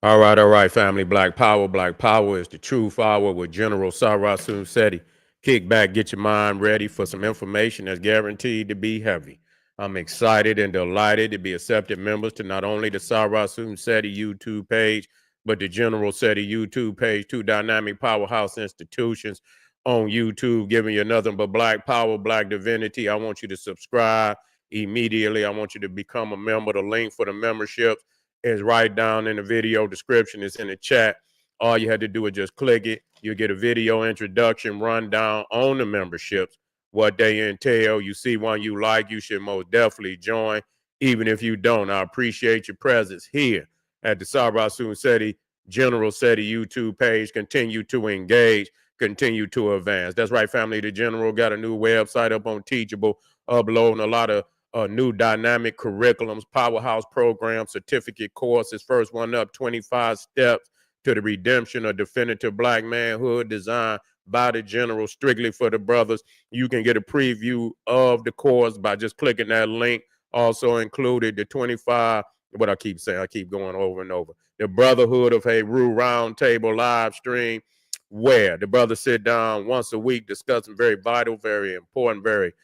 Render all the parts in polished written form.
All right, family. Black Power. Black Power is the truth hour with General Sarasun Seti. Kick back, get your mind ready for some information that's guaranteed to be heavy. I'm excited and delighted to be accepted members to not only the Sarasun Seti YouTube page, but the General Seti YouTube page, two dynamic powerhouse institutions on YouTube, giving you nothing but Black Power, Black Divinity. I want you to subscribe immediately. I want you to become a member. The link for the membership is right down in the video description. It's in the chat. All you had to do is just click it. You'll get a video introduction rundown on the memberships, what they entail. You see one you like, you should most definitely join. Even if you don't, I appreciate your presence here at the Sarasun Seti General Seti YouTube page. Continue to engage, continue to advance. That's right, family. The General got a new website up on Teachable, uploading a lot of new dynamic curriculums, powerhouse programs, certificate courses. First one up, 25 steps to the redemption of definitive black manhood, designed by the General, strictly for the brothers. You can get a preview of the course by just clicking that link. Also included the 25, what I keep saying, I keep going over and over, the Brotherhood of Heru Roundtable live stream, where the brothers sit down once a week discussing very vital, very important, very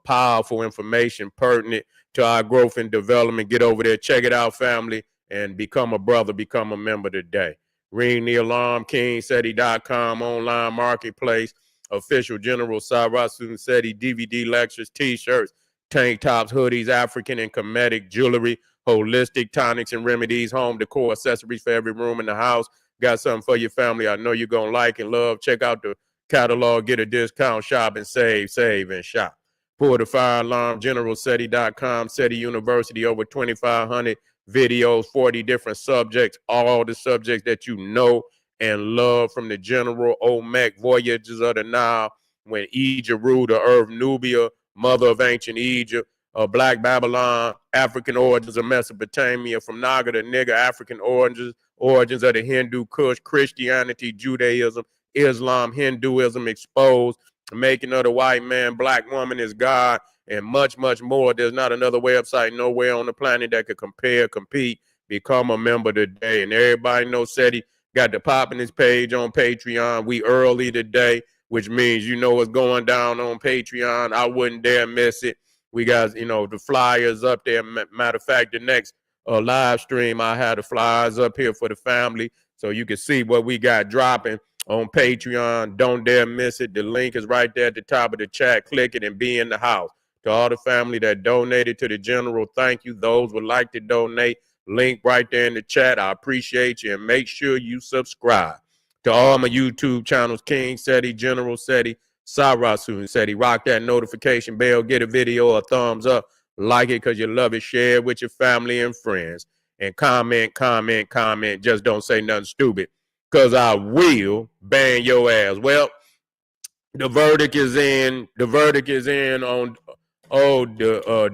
powerful information pertinent to our growth and development. Get over there, check it out, family, and become a brother, become a member today. Ring the alarm, KingSeti.com, online marketplace, official General Sarasun Seti DVD lectures, t-shirts, tank tops, hoodies, African and Kemetic jewelry, holistic tonics and remedies, home decor, accessories for every room in the house. Got something for your family I know you're going to like and love. Check out the catalog, get a discount, shop and save and shop. Pull the fire alarm, generalseti.com, Seti University, over 2,500 videos, 40 different subjects, all the subjects that you know and love, from the General, Olmec, Voyages of the Nile, when Egypt ruled the earth, Nubia, mother of ancient Egypt, Black Babylon, African origins of Mesopotamia, from Naga to Nigger, African origins of the Hindu Kush, Christianity, Judaism, Islam, Hinduism exposed, making of the white man, black woman is God, and much, much more. There's not another website nowhere on the planet that could compare, compete. Become a member today. And everybody knows Seti got the popping his page on Patreon. We early today, which means you know what's going down on Patreon. I wouldn't dare miss it. We got, the flyers up there. Matter of fact, the next live stream, I had the flyers up here for the family so you can see what we got dropping on Patreon. Don't dare miss it. The link is right there at the top of the chat. Click it and be in the house. To all the family that donated to the General, thank you. Those would like to donate, link right there in the chat. I appreciate you, and make sure you subscribe to all my YouTube channels, King Seti, General Seti, Sarasun Seti. Rock that notification bell, get a video a thumbs up, like it because you love it, share it with your family and friends, and comment. Just don't say nothing stupid, because I will ban your ass. Well, the verdict is in. The verdict is in on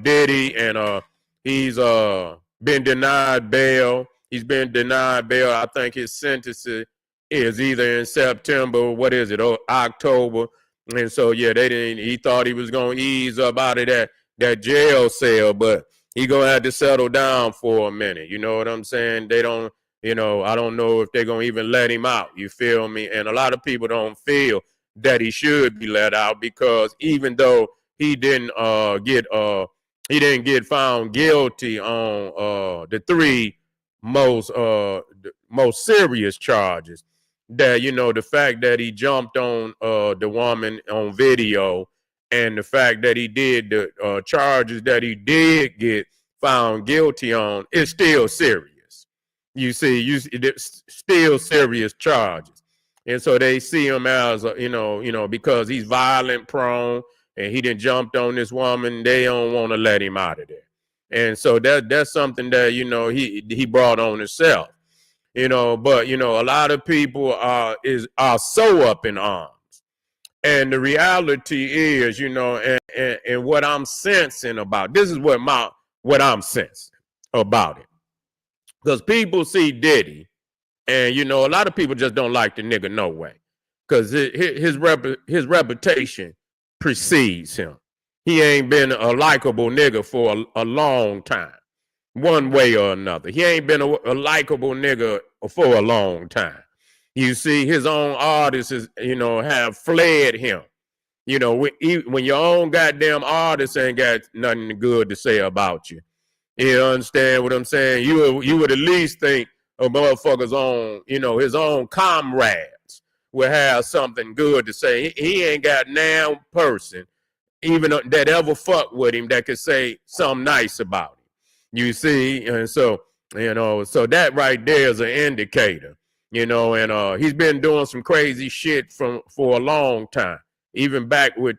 Diddy, and he's been denied bail. He's been denied bail. I think his sentence is either in September. What is it? October. And so yeah, they didn't. He thought he was gonna ease up out of that jail cell, but he gonna have to settle down for a minute. You know what I'm saying? They don't. I don't know if they're gonna even let him out. You feel me? And a lot of people don't feel that he should be let out, because even though he didn't get found guilty on the three most serious charges, that the fact that he jumped on the woman on video, and the fact that he did the charges that he did get found guilty on, is still serious. You see, it's still serious charges. And so they see him as because he's violent prone and he done jumped on this woman, they don't want to let him out of there. And so that's something that he brought on himself. But a lot of people are so up in arms. And the reality is, and what I'm sensing about this is what I'm sensing about it. Because people see Diddy, and a lot of people just don't like the nigga no way, because his reputation precedes him. He ain't been a likable nigga for a long time. one way or another. He ain't been a likable nigga for a long time. You see, his own artists, have fled him. When your own goddamn artist ain't got nothing good to say about you. You understand what I'm saying? You would at least think a motherfucker's own, his own comrades will have something good to say. He ain't got now person even that ever fuck with him that could say something nice about him. You see, and so so that right there is an indicator. And he's been doing some crazy shit for a long time, even back with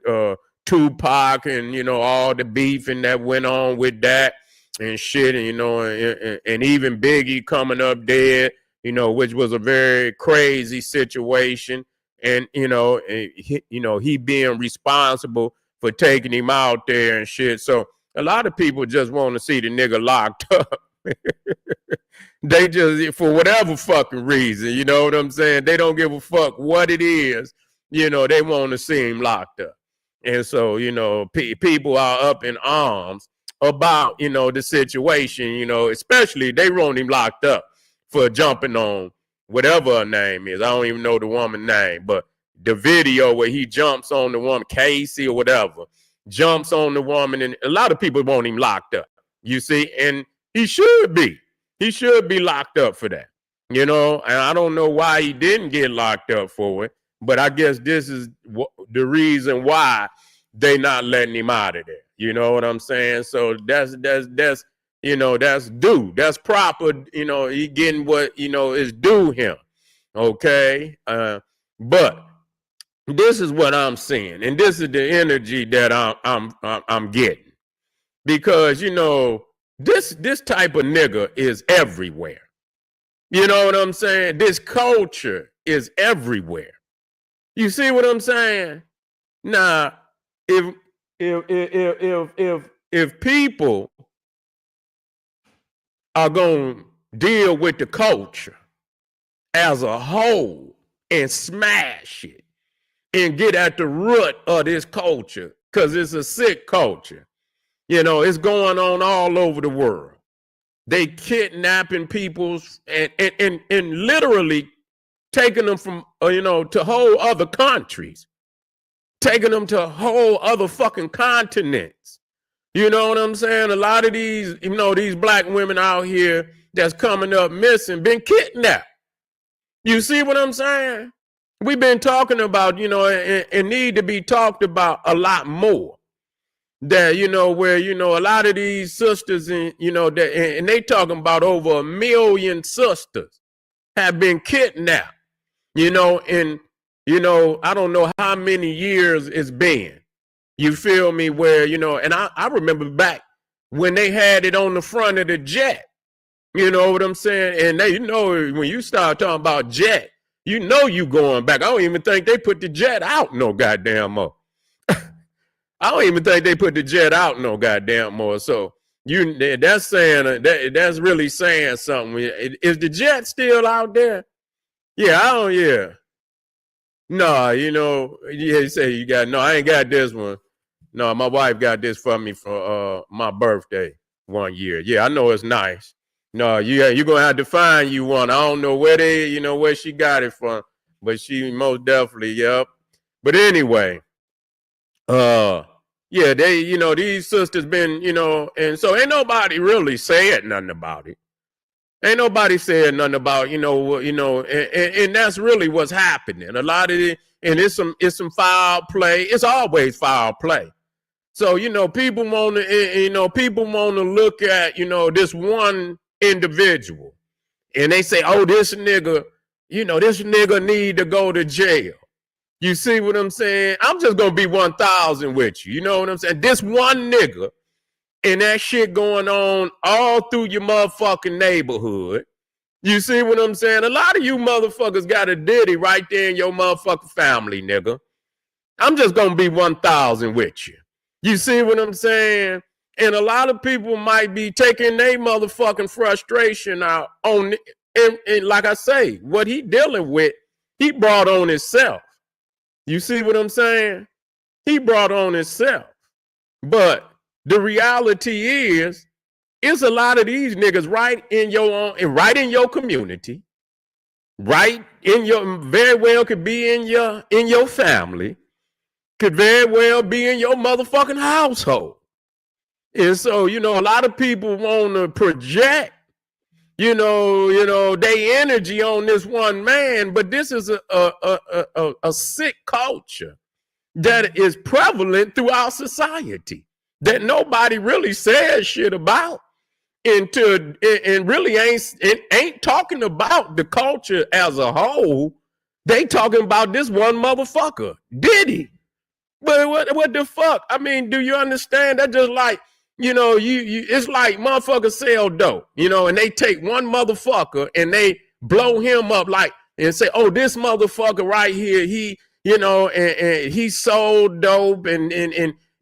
Tupac and all the beefing that went on with that and shit, and even Biggie coming up dead, which was a very crazy situation, and he being responsible for taking him out there and shit. So a lot of people just want to see the nigga locked up. They just, for whatever fucking reason, you know what I'm saying? They don't give a fuck what it is. They want to see him locked up. And so, people are up in arms about, the situation, especially they want him locked up for jumping on whatever her name is. I don't even know the woman's name, but the video where he jumps on the woman, Casey or whatever, jumps on the woman, and a lot of people want him locked up, you see, and he should be. He should be locked up for that, and I don't know why he didn't get locked up for it, but I guess this is the reason why they not letting him out of there. You know what I'm saying? So that's due. That's proper. He getting what, is due him. Okay. But this is what I'm seeing, and this is the energy that I'm getting, because this type of nigga is everywhere. You know what I'm saying? This culture is everywhere. You see what I'm saying? Now, if people are gonna deal with the culture as a whole and smash it and get at the root of this culture, because it's a sick culture. It's going on all over the world. They kidnapping people and literally taking them from, to whole other countries, taking them to whole other fucking continents. You know what I'm saying? A lot of these, these black women out here that's coming up missing, been kidnapped. You see what I'm saying? We've been talking about, and need to be talked about a lot more. That, where, a lot of these sisters, and they talking about over 1 million sisters have been kidnapped, and, I don't know how many years it's been. You feel me? Where, and I remember back when they had it on the front of the jet. You know what I'm saying? And they, when you start talking about jet, you going back. I don't even think they put the jet out no goddamn more. I don't even think they put the jet out no goddamn more. So that's saying that's really saying something. Is the jet still out there? Yeah, yeah. No, you say you got, no, I ain't got this one. No, my wife got this for me for my birthday one year. Yeah, I know it's nice. No, you're gonna have to find you one. I don't know where where she got it from, but she most definitely, yep. But anyway, yeah, they, these sisters been, and so ain't nobody really said nothing about it. Ain't nobody said nothing about, and that's really what's happening. A lot of it, and it's some foul play. It's always foul play. So, people want to, look at, this one individual, and they say, oh, this nigga need to go to jail. You see what I'm saying? I'm just going to be 1,000 with you. You know what I'm saying? This one nigga and that shit going on all through your motherfucking neighborhood. You see what I'm saying? A lot of you motherfuckers got a Diddy right there in your motherfucking family, nigga. I'm just going to be 1,000 with you. You see what I'm saying? And a lot of people might be taking their motherfucking frustration out on, and like I say, what he dealing with, he brought on himself. You see what I'm saying? He brought on himself. But the reality is, it's a lot of these niggas right in your own, and right in your community, right in your, very well could be in your family, could very well be in your motherfucking household. And so, a lot of people want to project, their energy on this one man, but this is a sick culture that is prevalent throughout society that nobody really says shit about, and really ain't talking about the culture as a whole. They talking about this one motherfucker, Diddy. But what the fuck? I mean, do you understand? That just like, it's like motherfuckers sell dope, and they take one motherfucker and they blow him up and say, oh, this motherfucker right here, he, and he sold dope and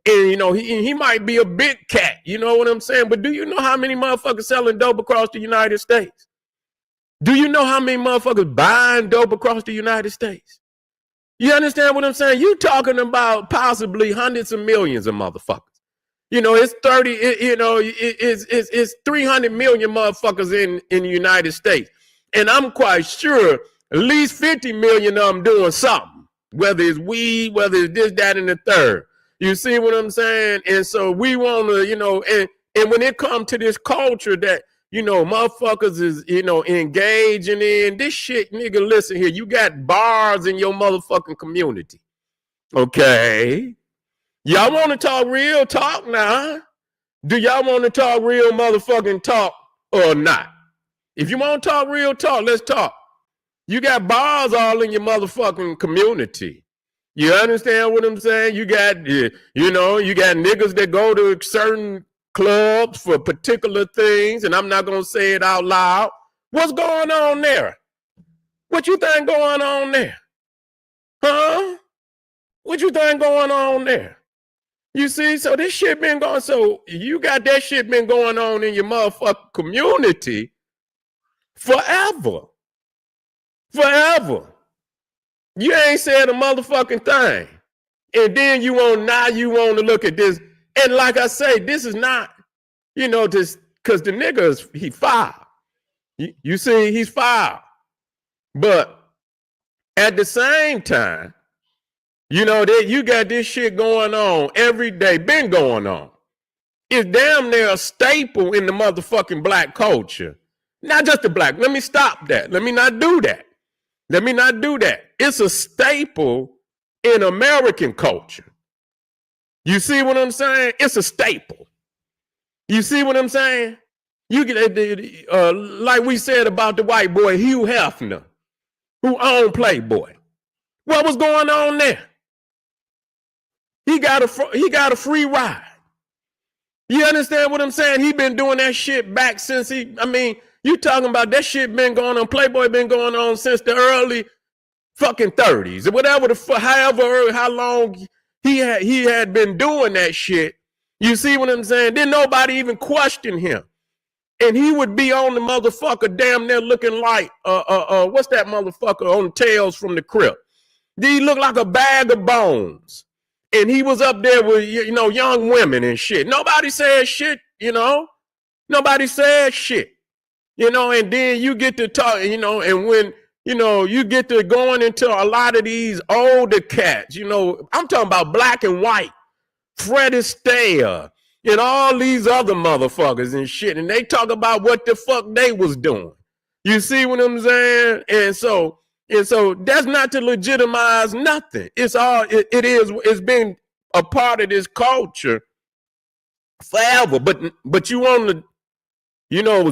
he might be a big cat, you know what I'm saying? But do you know how many motherfuckers selling dope across the United States? Do you know how many motherfuckers buying dope across the United States? You understand what I'm saying? You talking about possibly hundreds of millions of motherfuckers. It's 30, it's 300 million motherfuckers in the United States. And I'm quite sure at least 50 million of them doing something, whether it's weed, whether it's this, that, and the third. You see what I'm saying? And so we want to, and when it comes to this culture that, motherfuckers is, engaging in this shit, nigga, listen here, you got bars in your motherfucking community. Okay. Y'all want to talk real talk now? Do y'all want to talk real motherfucking talk or not? If you want to talk real talk, let's talk. You got bars all in your motherfucking community. You understand what I'm saying? You got, you got niggas that go to certain clubs for particular things, and I'm not going to say it out loud. What's going on there? What you think going on there? Huh? What you think going on there? You see, so this shit been going, so you got that shit been going on in your motherfucking community forever. Forever. You ain't said a motherfucking thing. And then you want to look at this. And like I say, this is not, just because the nigga he filed. You see, he's filed. But at the same time, that you got this shit going on every day, been going on. It's damn near a staple in the motherfucking black culture. Not just the black. Let me stop that. Let me not do that. It's a staple in American culture. You see what I'm saying? It's a staple. You see what I'm saying? You get like we said about the white boy Hugh Hefner, who owned Playboy. What was going on there? He got a free ride. You understand what I'm saying? He been doing that shit back since you talking about that shit been going on. Playboy been going on since the early fucking 30s or whatever how long he had been doing that shit. You see what I'm saying? Then nobody even questioned him. And he would be on the motherfucker damn near looking like what's that motherfucker on Tales from the Crypt? He looked like a bag of bones. And he was up there with, young women and shit. Nobody said shit, Nobody said shit. And then you get to talk, and when, you get to going into a lot of these older cats, I'm talking about black and white, Fred Astaire, and all these other motherfuckers and shit. And they talk about what the fuck they was doing. You see what I'm saying? And so that's not to legitimize nothing. It's been a part of this culture forever. But you want to,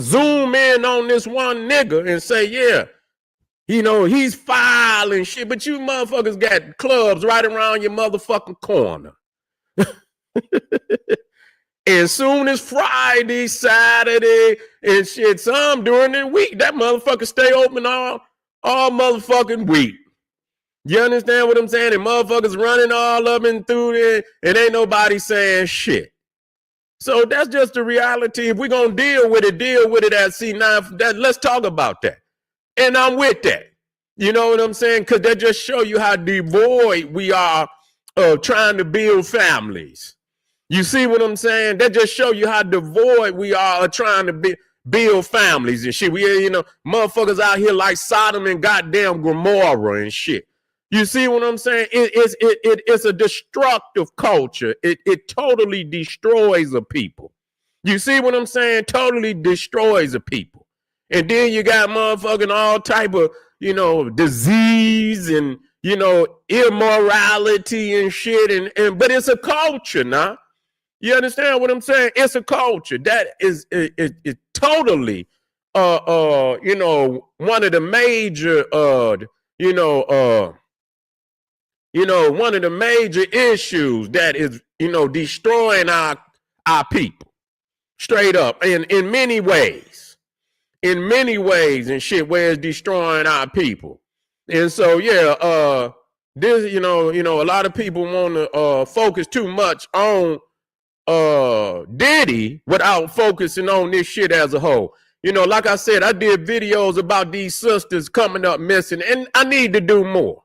zoom in on this one nigga and say, yeah, he's filing shit. But you motherfuckers got clubs right around your motherfucking corner. As soon as Friday, Saturday, and shit, some during the week, that motherfucker stay open all motherfucking week. You understand what I'm saying? And motherfuckers running all up and through there, and ain't nobody saying shit. So that's just the reality. If we're going to deal with it at C9. Let's talk about that. And I'm with that. You know what I'm saying? Because that just show you how devoid we are of trying to build families. You see what I'm saying? That just show you how devoid we are of trying to build families and shit. We, motherfuckers out here like Sodom and goddamn Gomorrah and shit. You see what I'm saying? It's a destructive culture. It totally destroys a people. You see what I'm saying? Totally destroys a people. And then you got motherfucking all type of, disease and, immorality and shit. But it's a culture now. You understand what I'm saying? It's a culture that is totally, one of the major, one of the major issues that is, destroying our people straight up in many ways and shit, where it's destroying our people. And so, this, a lot of people want to focus too much on Diddy without focusing on this shit as a whole. Like I said, I did videos about these sisters coming up missing, and I need to do more.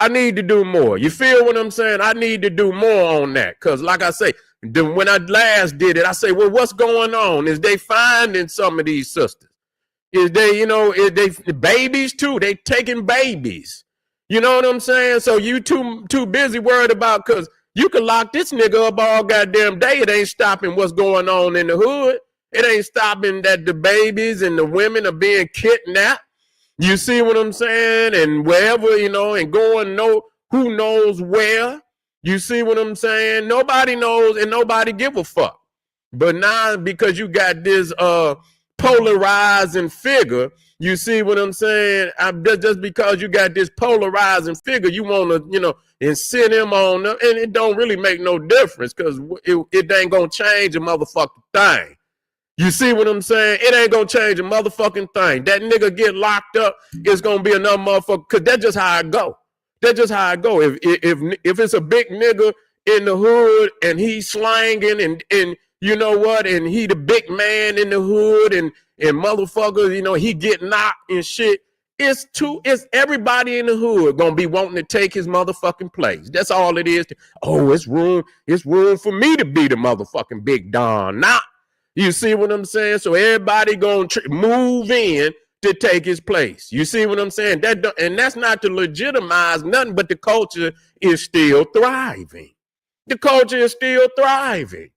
You feel what I'm saying? I need to do more on that. Because like I say, when I last did it, I say, well, what's going on? Is they finding some of these sisters? Is they, is they babies too? They taking babies. You know what I'm saying? So you too busy worried about, because you can lock this nigga up all goddamn day. It ain't stopping what's going on in the hood. It ain't stopping that the babies and the women are being kidnapped. You see what I'm saying? And wherever, and going who knows where. You see what I'm saying? Nobody knows and nobody give a fuck. But now, because you got this polarizing figure, you see what I'm saying? Just because you got this polarizing figure, you want to, and send him on them, and it don't really make no difference, because it ain't gonna change a motherfucking thing. You see what I'm saying? It ain't gonna change a motherfucking thing. That nigga get locked up, it's gonna be another motherfucker, because that's just how it go. That's just how it go. If it's a big nigga in the hood and he's slanging and you know what, and he the big man in the hood and motherfuckers, he get knocked and shit. It's everybody in the hood gonna be wanting to take his motherfucking place. That's all it is. It's room for me to be the motherfucking big don. Nah, you see what I'm saying? So everybody gonna move in to take his place. You see what I'm saying? And that's not to legitimize nothing, but the culture is still thriving. The culture is still thriving.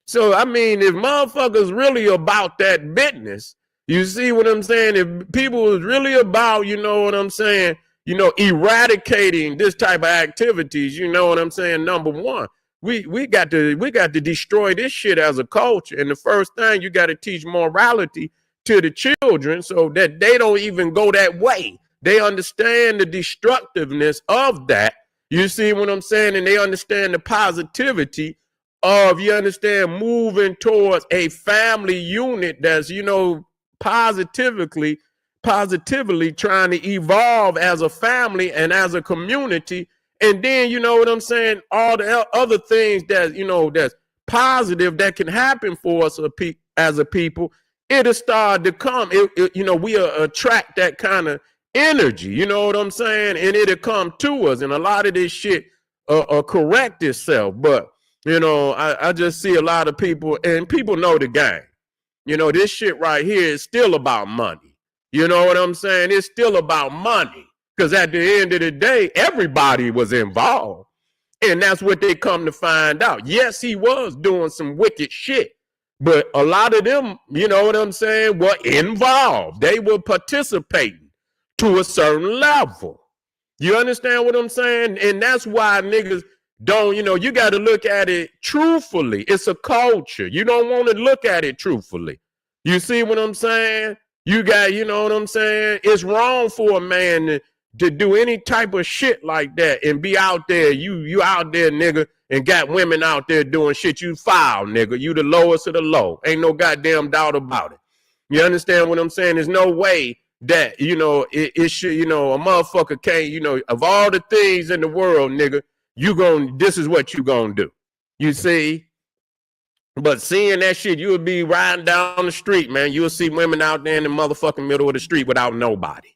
So, I mean, if motherfuckers really about that business, you see what I'm saying? If people was really about, you know what I'm saying, eradicating this type of activities, you know what I'm saying? Number one, we got to destroy this shit as a culture. And the first thing, you got to teach morality to the children so that they don't even go that way. They understand the destructiveness of that. You see what I'm saying? And they understand the positivity of, you understand, moving towards a family unit that's, positively trying to evolve as a family and as a community. And then, you know what I'm saying, all the other things that, that's positive that can happen for us as a people, it'll start to come. We'll attract that kind of energy, you know what I'm saying? And it'll come to us. And a lot of this shit correct itself. But, I just see a lot of people, and people know the game. This shit right here is still about money. You know what I'm saying? It's still about money. Because at the end of the day, everybody was involved. And that's what they come to find out. Yes, he was doing some wicked shit. But a lot of them, you know what I'm saying, were involved. They were participating to a certain level. You understand what I'm saying? And that's why niggas don't, you got to look at it truthfully. It's a culture. You don't want to look at it truthfully. You see what I'm saying? You know what I'm saying? It's wrong for a man to do any type of shit like that and be out there. You out there, nigga, and got women out there doing shit. You foul, nigga. You the lowest of the low. Ain't no goddamn doubt about it. You understand what I'm saying? There's no way that, it should, a motherfucker can't, of all the things in the world, nigga, this is what you gonna do. You see? But seeing that shit, you'll be riding down the street, man. You'll see women out there in the motherfucking middle of the street without nobody.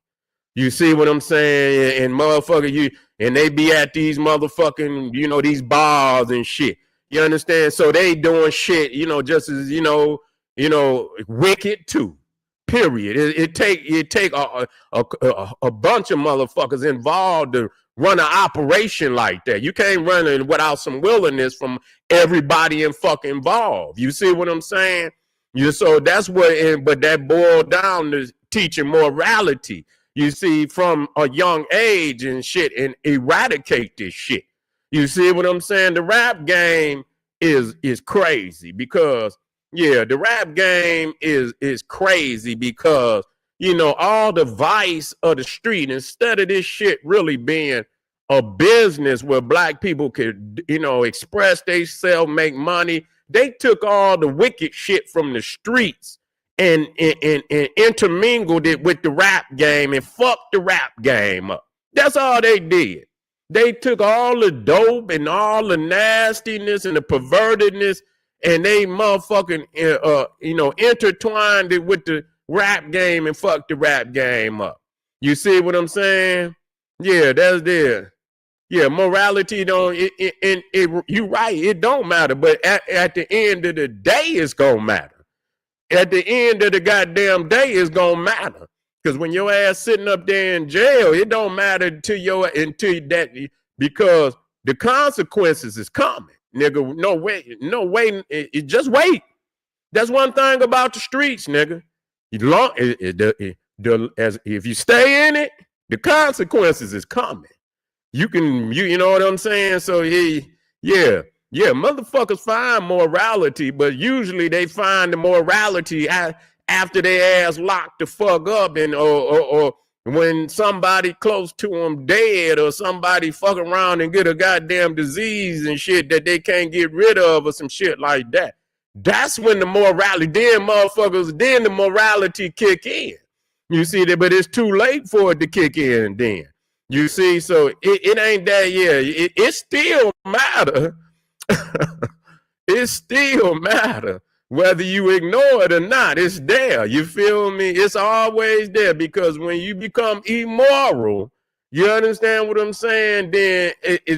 You see what I'm saying? And motherfucker, and they be at these motherfucking, these bars and shit. You understand? So they doing shit, just as wicked too. Period. It take a bunch of motherfuckers involved to run an operation like that. You can't run it without some willingness from everybody involved. You see what I'm saying? So that's what. But that boiled down to teaching morality. You see, from a young age and shit, and eradicate this shit. You see what I'm saying? The rap game is crazy because the rap game is crazy because all the vice of the street, instead of this shit really being a business where black people could express themselves, make money, they took all the wicked shit from the streets and intermingled it with the rap game and fucked the rap game up. That's all they did. They took all the dope and all the nastiness and the pervertedness and they motherfucking, intertwined it with the rap game and fucked the rap game up. You see what I'm saying? Yeah, that's there. Yeah, morality you right, it don't matter. But at the end of the day, it's gonna matter. At the end of the goddamn day, it's gonna matter. Because when your ass sitting up there in jail, it don't matter until that, because the consequences is coming, nigga. No way. Just wait. That's one thing about the streets, nigga. If you stay in it, the consequences is coming. You know what I'm saying? So motherfuckers find morality, but usually they find the morality after they ass locked the fuck up, and or when somebody close to them dead, or somebody fuck around and get a goddamn disease and shit that they can't get rid of, or some shit like that. That's when the morality, then the morality kick in. You see that, but it's too late for it to kick in then. You see, so it ain't that, it still matter. It still matter. Whether you ignore it or not, it's there. You feel me? It's always there, because when you become immoral, you understand what I'm saying? Then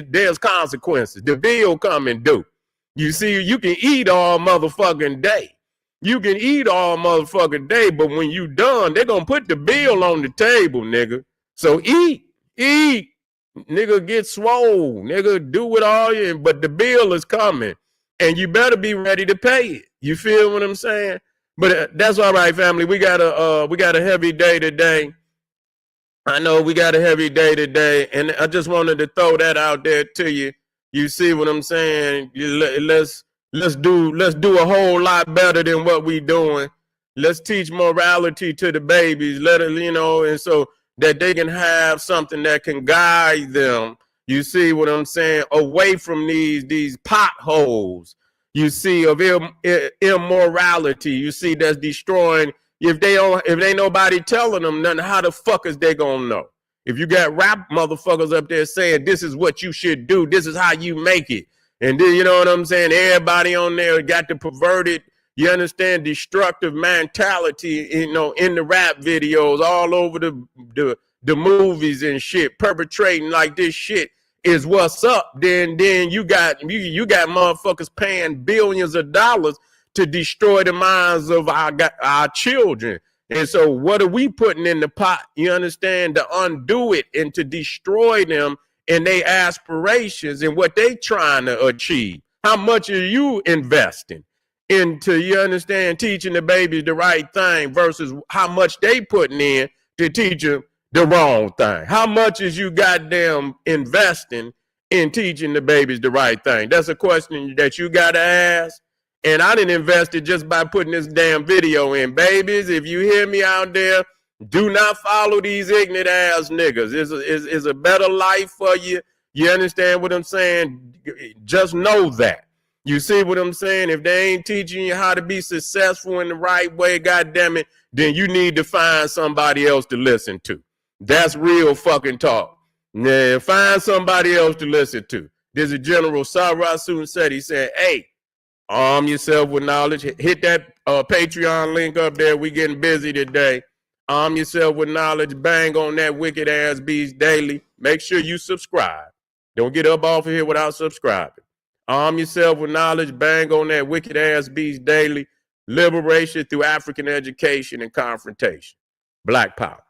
there's consequences. The bill come and due. You see, you can eat all motherfucking day. You can eat all motherfucking day, but when you done, they're going to put the bill on the table, nigga. So eat, nigga, get swole, nigga, do it all you, but the bill is coming. And you better be ready to pay it. You feel what I'm saying? But that's all right, family. We got a heavy day today. I know we got a heavy day today, and I just wanted to throw that out there to you. You see what I'm saying? Let's do a whole lot better than what we doing. Let's teach morality to the babies. Let it, and so that they can have something that can guide them. You see what I'm saying? Away from these potholes, you see, of immorality. You see, that's destroying. If they nobody telling them nothing, how the fuck is they gonna know? If you got rap motherfuckers up there saying this is what you should do, this is how you make it, and then you know what I'm saying, everybody on there got the perverted, you understand, destructive mentality, in the rap videos, all over the movies and shit, perpetrating like this shit is what's up. Then you got motherfuckers paying billions of dollars to destroy the minds of our children. And so what are we putting in the pot, you understand, to undo it and to destroy them and their aspirations and what they trying to achieve? How much are you investing into, you understand, teaching the babies the right thing versus how much they putting in to teach them the wrong thing? How much is you goddamn investing in teaching the babies the right thing? That's a question that you got to ask. And I didn't invest it just by putting this damn video in. Babies, if you hear me out there, do not follow these ignorant ass niggas. It's a better life for you. You understand what I'm saying? Just know that. You see what I'm saying? If they ain't teaching you how to be successful in the right way, goddamn it, then you need to find somebody else to listen to. That's real fucking talk. Now, find somebody else to listen to. There's a General Sarasun said, he said, hey, arm yourself with knowledge. Hit that Patreon link up there. We getting busy today. Arm yourself with knowledge. Bang on that wicked ass beast daily. Make sure you subscribe. Don't get up off of here without subscribing. Arm yourself with knowledge. Bang on that wicked ass beast daily. Liberation through African education and confrontation. Black power.